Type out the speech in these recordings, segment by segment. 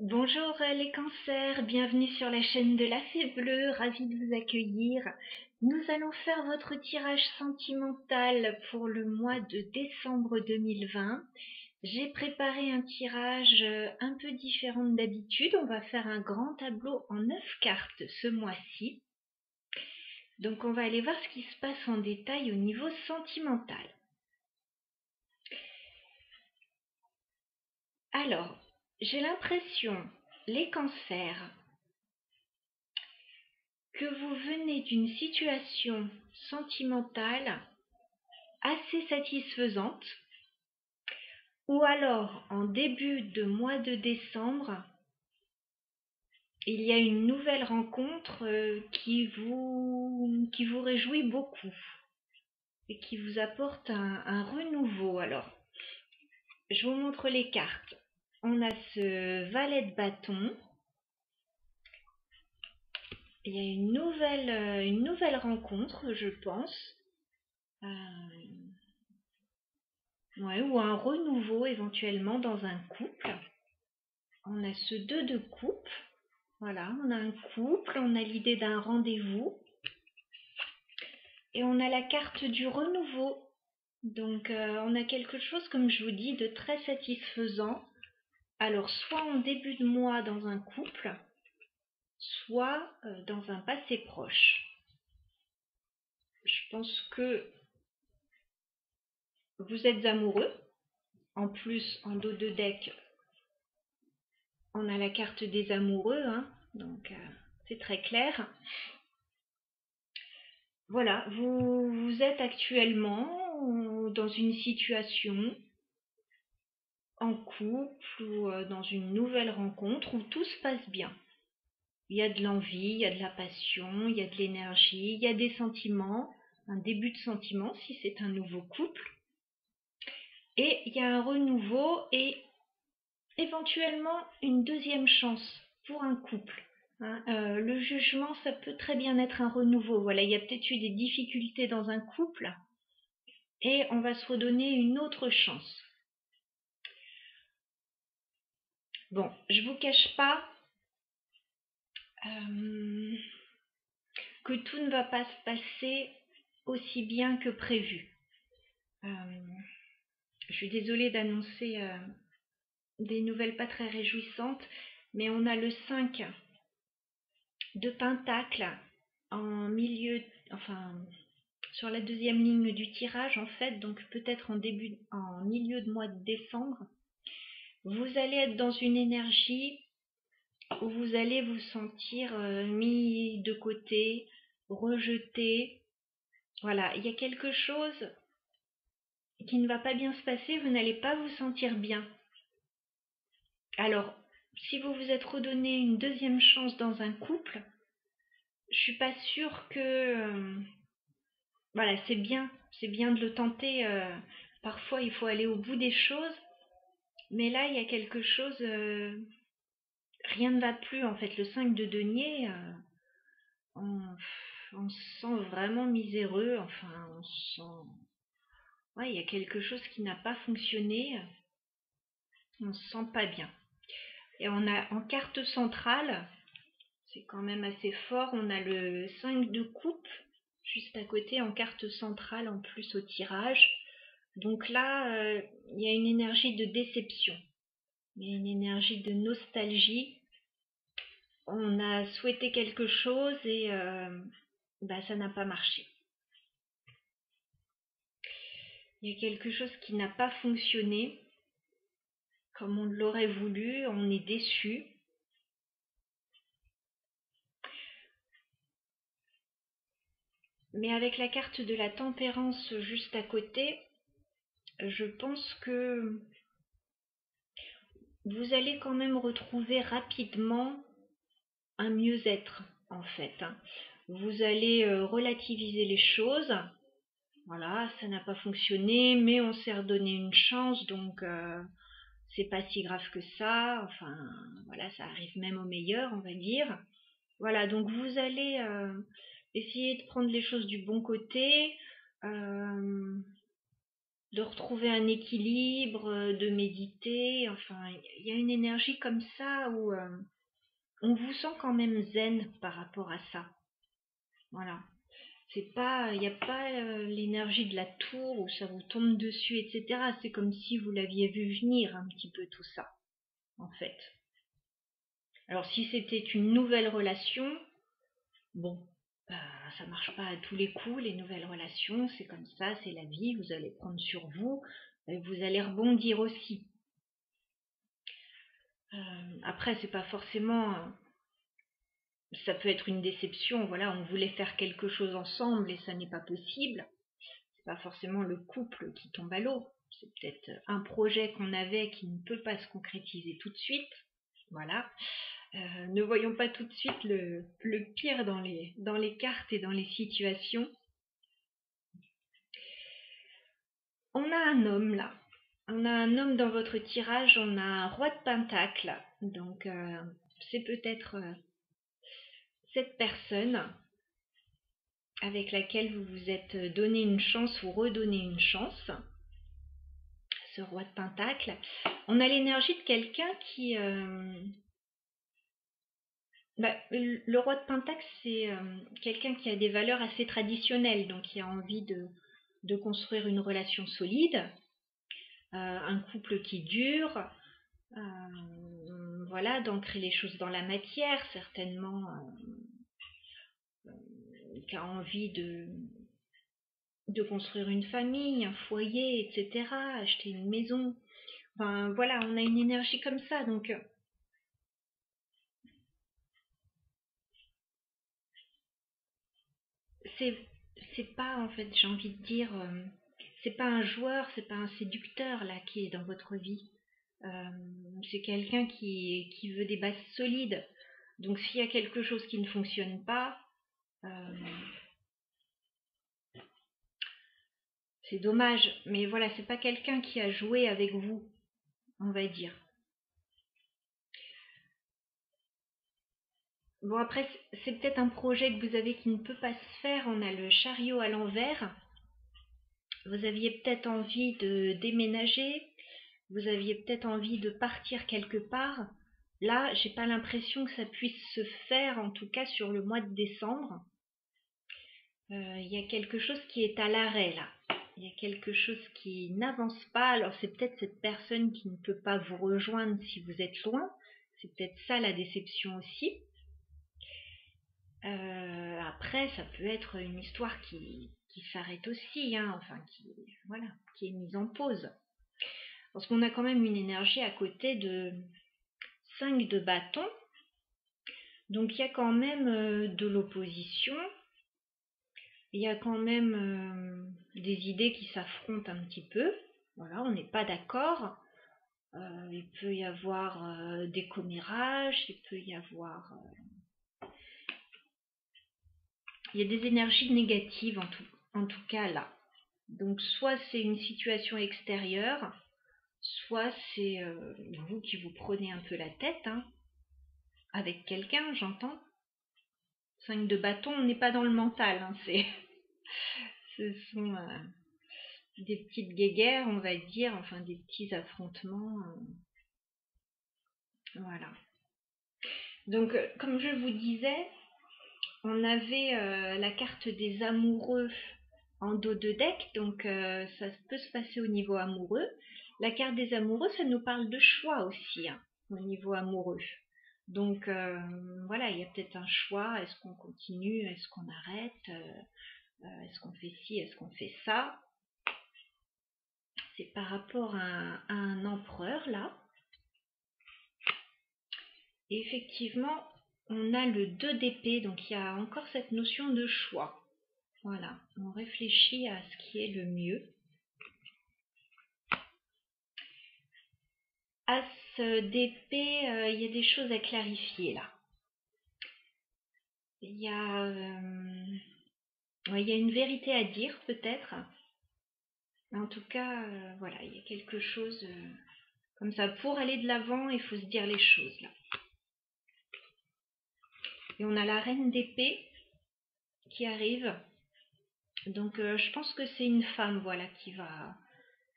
Bonjour les cancers, bienvenue sur la chaîne de la Fée Bleue, ravie de vous accueillir. Nous allons faire votre tirage sentimental pour le mois de décembre 2020. J'ai préparé un tirage un peu différent d'habitude. On va faire un grand tableau en 9 cartes ce mois-ci. Donc on va aller voir ce qui se passe en détail au niveau sentimental. Alors, j'ai l'impression, les cancers, que vous venez d'une situation sentimentale assez satisfaisante, ou alors en début de mois de décembre, il y a une nouvelle rencontre qui vous réjouit beaucoup et qui vous apporte un renouveau. Alors, je vous montre les cartes. On a ce valet de bâton. Il y a une nouvelle rencontre, je pense. Ouais, ou un renouveau éventuellement dans un couple. On a ce 2 de coupe. Voilà, on a un couple, on a l'idée d'un rendez-vous. Et on a la carte du renouveau. Donc on a quelque chose, comme je vous dis, de très satisfaisant. Alors soit en début de mois dans un couple, soit dans un passé proche. Je pense que vous êtes amoureux. En plus, en dos de deck, on a la carte des amoureux, hein, donc c'est très clair. Voilà, vous êtes actuellement dans une situation en couple ou dans une nouvelle rencontre où tout se passe bien. Il y a de l'envie, il y a de la passion, il y a de l'énergie, il y a des sentiments, un début de sentiments si c'est un nouveau couple. Et il y a un renouveau et éventuellement une deuxième chance pour un couple. Hein. Le jugement, ça peut très bien être un renouveau. Voilà, il y a peut-être eu des difficultés dans un couple et on va se redonner une autre chance. Bon, je vous cache pas que tout ne va pas se passer aussi bien que prévu. Je suis désolée d'annoncer des nouvelles pas très réjouissantes, mais on a le 5 de Pentacle en milieu, enfin sur la deuxième ligne du tirage en fait, donc peut-être en milieu de mois de décembre. Vous allez être dans une énergie où vous allez vous sentir mis de côté, rejeté. Voilà, il y a quelque chose qui ne va pas bien se passer, vous n'allez pas vous sentir bien. Alors, si vous vous êtes redonné une deuxième chance dans un couple, je suis pas sûre que voilà, c'est bien de le tenter. Parfois, il faut aller au bout des choses, mais là, il y a quelque chose, rien ne va plus en fait. Le 5 de denier, on, on se sent vraiment miséreux. Enfin, on se sent, ouais, il y a quelque chose qui n'a pas fonctionné. On se sent pas bien. Et on a en carte centrale, c'est quand même assez fort, on a le 5 de coupe juste à côté en carte centrale en plus au tirage. Donc là, il y a une énergie de déception, il y a une énergie de nostalgie. On a souhaité quelque chose et ça n'a pas marché. Il y a quelque chose qui n'a pas fonctionné comme on l'aurait voulu, on est déçu. Mais avec la carte de la tempérance juste à côté, je pense que vous allez quand même retrouver rapidement un mieux-être en fait. Vous allez relativiser les choses. Voilà, ça n'a pas fonctionné, mais on s'est redonné une chance, donc c'est pas si grave que ça. Enfin, voilà, ça arrive même au meilleur, on va dire. Voilà, donc vous allez essayer de prendre les choses du bon côté. de retrouver un équilibre, de méditer. Enfin, il y a une énergie comme ça où on vous sent quand même zen par rapport à ça. Voilà. C'est pas, il n'y a pas l'énergie de la tour où ça vous tombe dessus, etc. C'est comme si vous l'aviez vu venir un petit peu tout ça, en fait. Alors si c'était une nouvelle relation, bon, bah, ça marche pas à tous les coups, les nouvelles relations, c'est comme ça, c'est la vie, vous allez prendre sur vous, et vous allez rebondir aussi. Après, c'est pas forcément, ça peut être une déception, voilà, on voulait faire quelque chose ensemble et ça n'est pas possible. C'est pas forcément le couple qui tombe à l'eau, c'est peut-être un projet qu'on avait qui ne peut pas se concrétiser tout de suite, voilà. Ne voyons pas tout de suite le pire dans les cartes et dans les situations. On a un homme là. On a un homme dans votre tirage, on a un roi de pentacle. Donc c'est peut-être cette personne avec laquelle vous vous êtes donné une chance ou redonné une chance. Ce roi de pentacle. On a l'énergie de quelqu'un qui... le roi de pentacle, c'est quelqu'un qui a des valeurs assez traditionnelles, donc qui a envie de construire une relation solide, un couple qui dure, voilà, d'ancrer les choses dans la matière, certainement, qui a envie de construire une famille, un foyer, etc., acheter une maison. Enfin, voilà, on a une énergie comme ça, donc c'est c'est pas, en fait, j'ai envie de dire, c'est pas un joueur, c'est pas un séducteur là qui est dans votre vie. C'est quelqu'un qui veut des bases solides. Donc s'il y a quelque chose qui ne fonctionne pas, euh, c'est dommage. Mais voilà, c'est pas quelqu'un qui a joué avec vous, on va dire. Bon, après, c'est peut-être un projet que vous avez qui ne peut pas se faire. On a le chariot à l'envers. Vous aviez peut-être envie de déménager. Vous aviez peut-être envie de partir quelque part. Là, j'ai pas l'impression que ça puisse se faire, en tout cas sur le mois de décembre. Il y a quelque chose qui est à l'arrêt là. Il y a quelque chose qui n'avance pas. Alors c'est peut-être cette personne qui ne peut pas vous rejoindre si vous êtes loin. C'est peut-être ça la déception aussi. Après, ça peut être une histoire qui s'arrête aussi, hein, enfin voilà, qui est mise en pause. Parce qu'on a quand même une énergie à côté de 5 de bâton. Donc il y a quand même de l'opposition. Il y a quand même des idées qui s'affrontent un petit peu. Voilà, on n'est pas d'accord. Il peut y avoir des commérages, il peut y avoir... il y a des énergies négatives en tout cas là. Donc soit c'est une situation extérieure, soit c'est vous qui vous prenez un peu la tête, hein, avec quelqu'un, j'entends. 5 de bâton, on n'est pas dans le mental, hein, ce sont des petites guéguerres, on va dire, enfin des petits affrontements. Voilà. Donc, comme je vous disais, on avait la carte des amoureux en dos de deck, donc ça peut se passer au niveau amoureux. La carte des amoureux, ça nous parle de choix aussi, hein, au niveau amoureux. Donc voilà, il y a peut-être un choix, est-ce qu'on continue, est-ce qu'on arrête, est-ce qu'on fait ci, est-ce qu'on fait ça. C'est par rapport à un empereur là. Et effectivement, on a le 2 d'épée, donc il y a encore cette notion de choix. Voilà, on réfléchit à ce qui est le mieux. As d'épée, il y a des choses à clarifier là. Il y a, il y a une vérité à dire peut-être. En tout cas, voilà, il y a quelque chose comme ça. Pour aller de l'avant, il faut se dire les choses là. Et on a la reine d'épée qui arrive. Donc je pense que c'est une femme, voilà,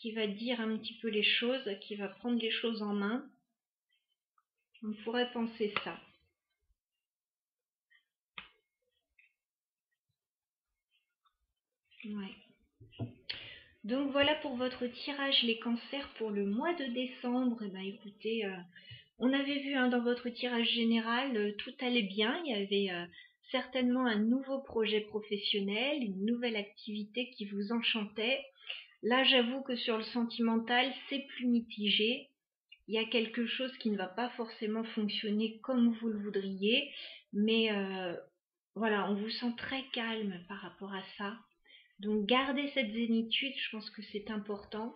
qui va dire un petit peu les choses, qui va prendre les choses en main. On pourrait penser ça. Ouais. Donc voilà pour votre tirage les cancers pour le mois de décembre. Eh ben, écoutez, on avait vu dans votre tirage général, tout allait bien. Il y avait certainement un nouveau projet professionnel, une nouvelle activité qui vous enchantait. Là, j'avoue que sur le sentimental, c'est plus mitigé. Il y a quelque chose qui ne va pas forcément fonctionner comme vous le voudriez, mais voilà, on vous sent très calme par rapport à ça. Donc gardez cette zénitude, je pense que c'est important.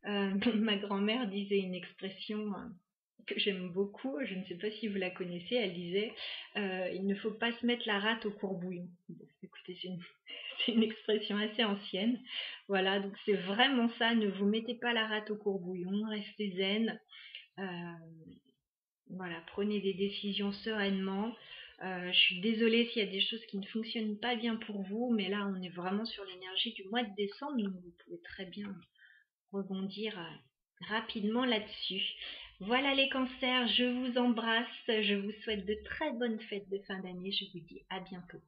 Ma grand-mère disait une expression que j'aime beaucoup, je ne sais pas si vous la connaissez, elle disait il ne faut pas se mettre la rate au courbouillon. Bon, écoutez, c'est une expression assez ancienne. Voilà, donc c'est vraiment ça, ne vous mettez pas la rate au courbouillon, restez zen. Voilà, prenez des décisions sereinement. Je suis désolée s'il y a des choses qui ne fonctionnent pas bien pour vous, mais là on est vraiment sur l'énergie du mois de décembre, donc vous pouvez très bien rebondir rapidement là-dessus. Voilà les cancers, je vous embrasse, je vous souhaite de très bonnes fêtes de fin d'année, je vous dis à bientôt.